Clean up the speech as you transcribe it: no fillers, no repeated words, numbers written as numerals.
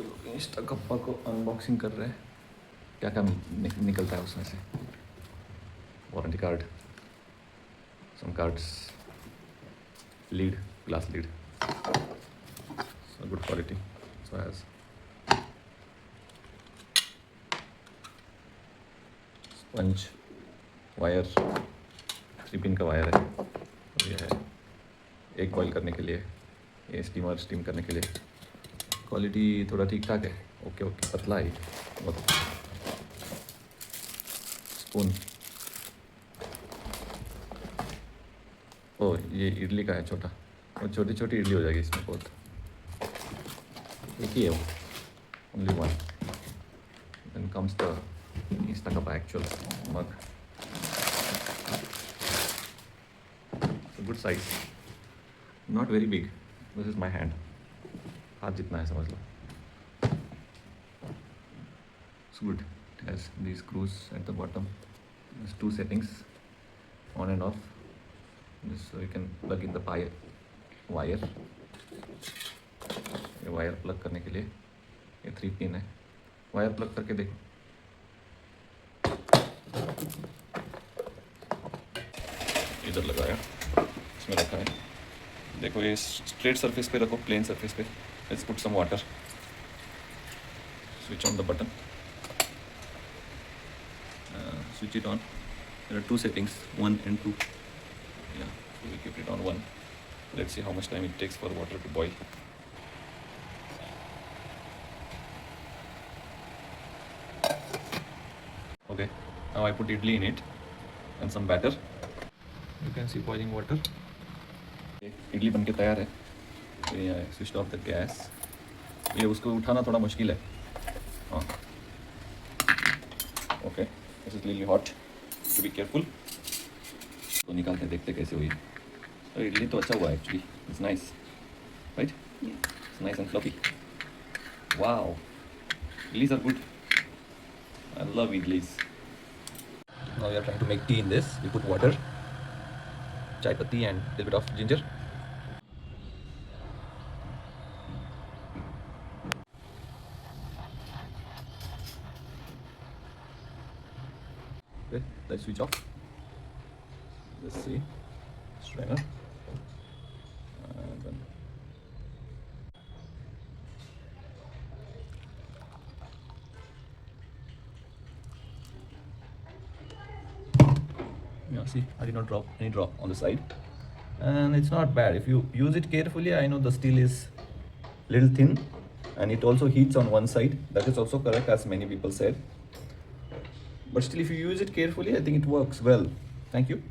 चलो इंस्टाकप्पा को अनबॉक्सिंग कर रहे हैं। क्या क्या निकलता है उसमें से? Warranty card, some cards, lead, glass lead, so good quality. So has sponge, wire, 3 pin का वायर है। और ये है एग बॉईल करने के लिए, ये स्टीम करने के लिए। क्वालिटी थोड़ा ठीक ठाक है, ओके ओके, पतला है बहुत। स्पून, ओ ये इडली का है छोटा, और छोटी छोटी इडली हो जाएगी इसमें बहुत। एक ही है वो, only one. Then comes the Instacuppa actual mug. It's a good size, not very big. This is my hand, हाथ जितना है समझ लो। It's good. It has these screws at the bottom. There's 2 settings, on and off. This so you can plug in the wire. ये wire plug करने के लिए ये 3 pin है। वायर प्लग करके देखो, इधर लगाया, इसमें रखा है। देखो ये स्ट्रेट सरफेस पे रखो, प्लेन सरफेस पे। Let's put some water, switch on the button, switch it on. There are 2 settings, 1 and 2. Yeah, so we keep it on 1. Let's see how much time it takes for water to boil. Okay, now I put idli in it and some batter. You can see boiling water. Idli बनके तैयार है। तो ये है, switch off the gas. ये उसको उठाना थोड़ा मुश्किल है। हाँ, okay, this is little hot, to be careful. तो निकाल के देखते कैसे हुई। तो इडली तो अच्छा हुआ है actually, it's nice, right? It's nice and fluffy. Wow, idlis are good. I love idlis. Now we are trying to make tea in this. We put water, chai patti and a little bit of ginger. Okay, let's switch off. Let's see, strainer. And then yeah, see, I did not drop any drop on the side, and it's not bad if you use it carefully. I know the steel is little thin and it also heats on one side. That is also correct, as many people said, but still if you use it carefully, I think it works well. Thank you.